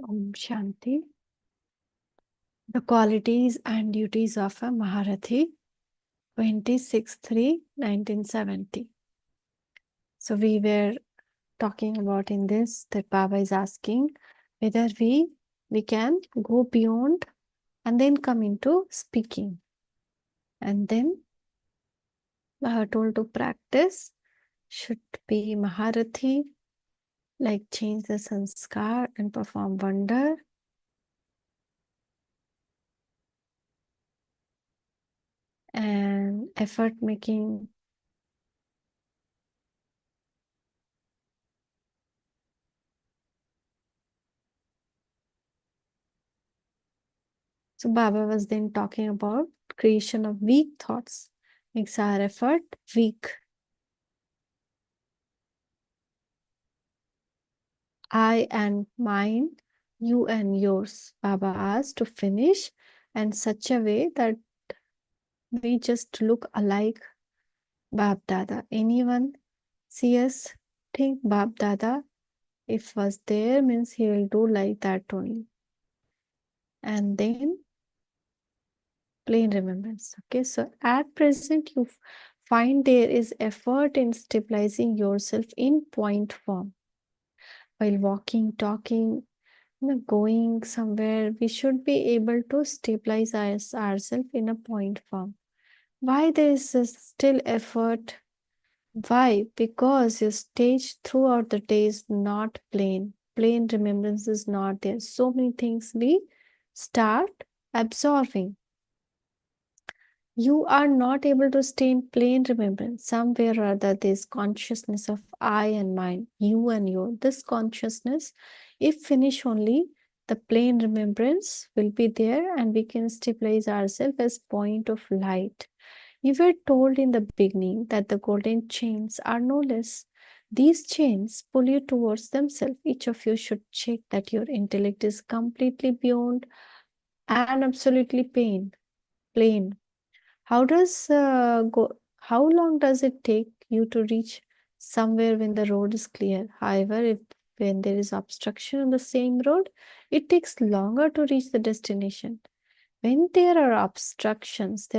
Om Shanti. The qualities and duties of a Maharathi, 26/3/1970. So we were talking about in this that Baba is asking whether we can go beyond and then come into speaking. And then Baba told to practice should be Maharathi, like change the sanskar and perform wonder. And effort making. So Baba was then talking about creation of weak thoughts makes our effort weak. I and mine, you and yours. Baba asked to finish in such a way that we just look alike Bab Dada. Anyone see us think Bab Dada if was there means he will do like that only. And then plain remembrance. Okay, so at present you find there is effort in stabilizing yourself in point form. While walking, talking, going somewhere, we should be able to stabilize ourselves in a point form. Why there is still effort? Why? Because your stage throughout the day is not plain. Plain remembrance is not there. So many things we start absorbing. You are not able to stay in plain remembrance. Somewhere or other, this consciousness of I and mine, you and you. This consciousness, if finish only, the plain remembrance will be there and we can stabilize ourselves as point of light. You were told in the beginning that the golden chains are no less. These chains pull you towards themselves. Each of you should check that your intellect is completely beyond and absolutely plain. How does how long does it take you to reach somewhere when the road is clear? However, if when there is obstruction on the same road, it takes longer to reach the destination. When there are obstructions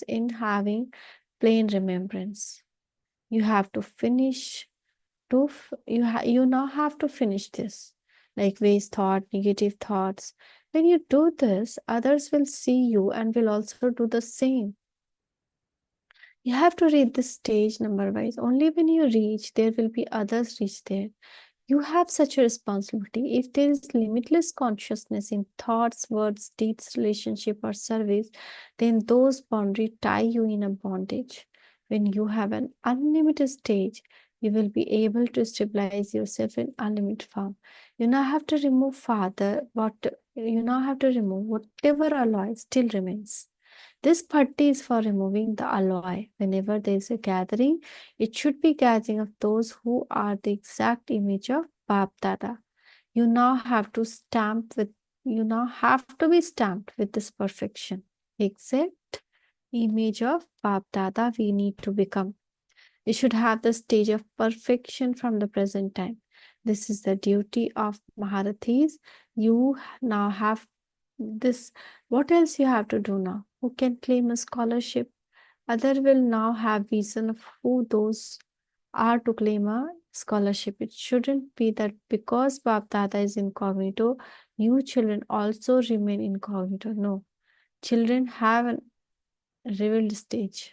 in having plain remembrance. You have to finish you now have to finish this. Like waste thought, negative thoughts. When you do this, others will see you and will also do the same. You have to read this stage number wise. Only when you reach, there will be others reach there. You have such a responsibility. If there is limitless consciousness in thoughts, words, deeds, relationship, or service, then those boundaries tie you in a bondage. When you have an unlimited stage, you will be able to stabilize yourself in unlimited form. You now have to remove whatever alloy still remains. This patti is for removing the alloy. Whenever there is a gathering, it should be gathering of those who are the exact image of Bap Dada. You now have to be stamped with this perfection. Exact image of Bap Dada we need to become. You should have the stage of perfection from the present time. This is the duty of Maharathis. You now have this. What else you have to do now? Who can claim a scholarship? Other will now have vision of who those are to claim a scholarship. It shouldn't be that because Bap Dada is incognito, you children also remain incognito. No. Children have a revealed stage.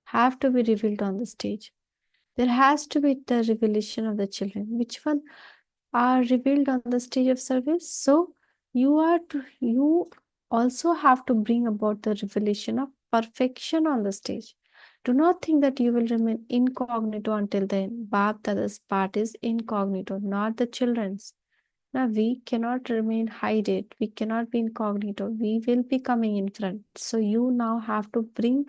Have to be revealed on the stage. There has to be the revelation of the children. Which one are revealed on the stage of service? So you also have to bring about the revelation of perfection on the stage. Do not think that you will remain incognito until then. Bap Dada's part is incognito, not the children's. Now we cannot remain hidden. We cannot be incognito. We will be coming in front. So you now have to bring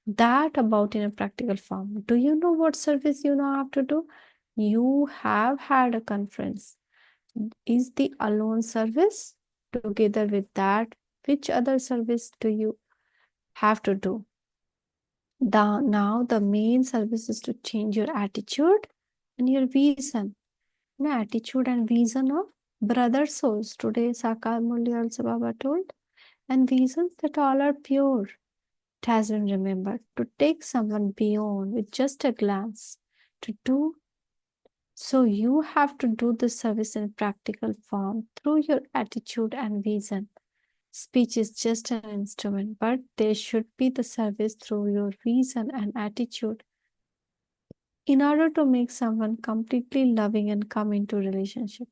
that about in a practical form. Do you know what service you now have to do? You have had a conference. Is the alone service together with that? Which other service do you have to do? Now the main service is to change your attitude and your vision. attitude and vision of brother souls. Today, Sakar Murli also Baba told, and visions that all are pure. It has been remembered to take someone beyond with just a glance. To do so, you have to do the service in practical form through your attitude and vision. Speech is just an instrument, but there should be the service through your reason and attitude in order to make someone completely loving and come into relationship.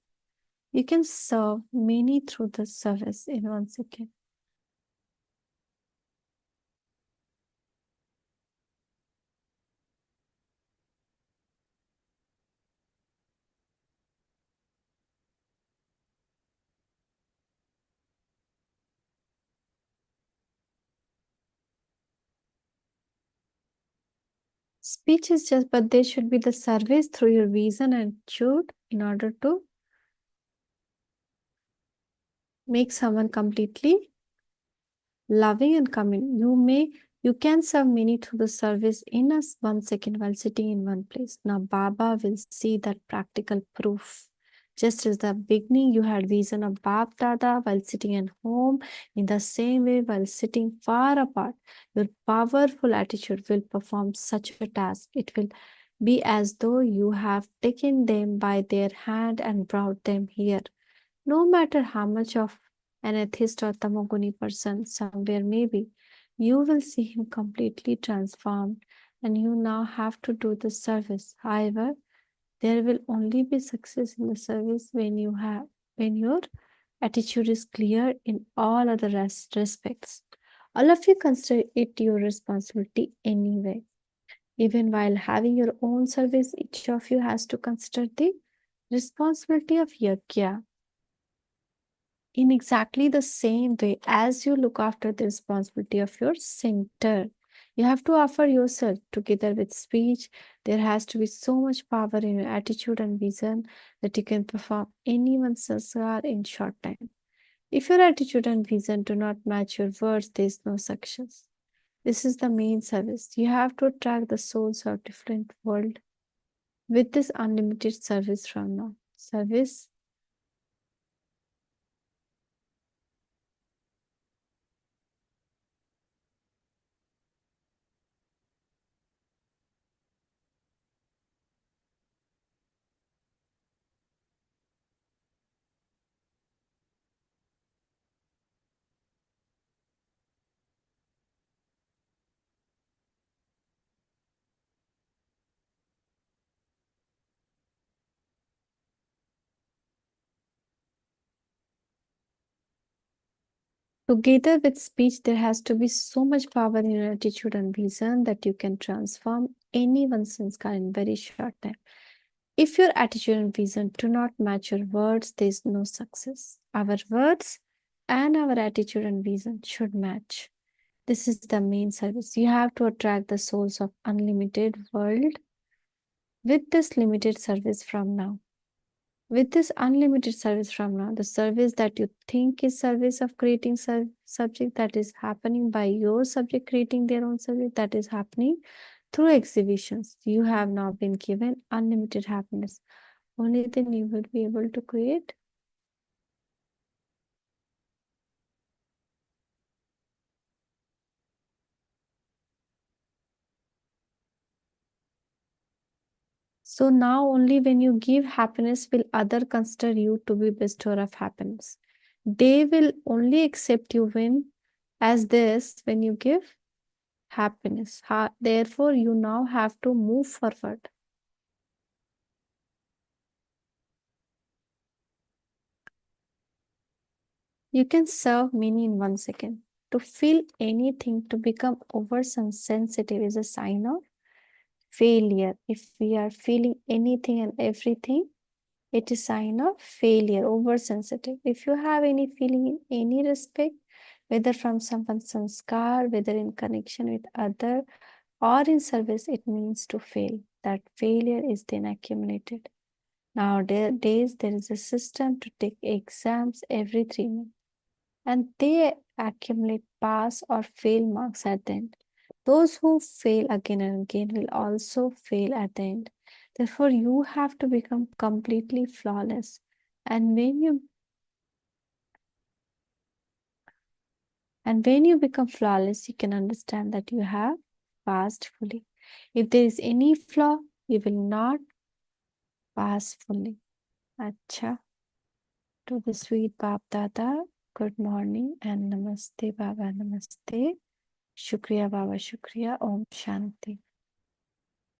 You can serve many through the service in 1 second. Speech is just, but there should be the service through your reason and attitude in order to make someone completely loving and coming. You can serve many through the service in 1 second while sitting in one place. Now Baba will see that practical proof. Just as the beginning you had vision of Bab Dada while sitting at home, in the same way while sitting far apart, your powerful attitude will perform such a task. It will be as though you have taken them by their hand and brought them here. No matter how much of an atheist or tamoguni person somewhere may be, you will see him completely transformed and you now have to do the service. However, there will only be success in the service when your attitude is clear in all other respects. All of you consider it your responsibility anyway. Even while having your own service, each of you has to consider the responsibility of yajna in exactly the same way as you look after the responsibility of your center. You have to offer yourself together with speech. There has to be so much power in your attitude and vision that you can perform anyone's sanskar in short time. If your attitude and vision do not match your words, there is no success. This is the main service. You have to attract the souls of different world with this unlimited service from now. Service. Together with speech, there has to be so much power in your attitude and vision that you can transform anyone's sanskar in very short time. If your attitude and vision do not match your words, there is no success. Our words and our attitude and vision should match. This is the main service. You have to attract the souls of unlimited world with this limited service from now. With this unlimited service from now, the service that you think is service of creating subject, that is happening by your subject creating their own subject, that is happening through exhibitions. You have now been given unlimited happiness. Only then you will be able to create. So now only when you give happiness will other consider you to be bestower of happiness. They will only accept you as this when you give happiness. Therefore, you now have to move forward. You can serve many in 1 second. To feel anything, to become over sensitive is a sign of failure. If we are feeling anything and everything, it is sign of failure, oversensitive. If you have any feeling in any respect, whether from someone's sanskar, whether in connection with other or in service, it means to fail. That failure is then accumulated. Nowadays, there is a system to take exams every 3 months and they accumulate pass or fail marks at the end. Those who fail again and again will also fail at the end. Therefore, you have to become completely flawless. And when you become flawless, you can understand that you have passed fully. If there is any flaw, you will not pass fully. Acha. To the sweet Bab Dada, good morning and Namaste Baba, Namaste. Shukriya Baba, Shukriya. Om Shanti.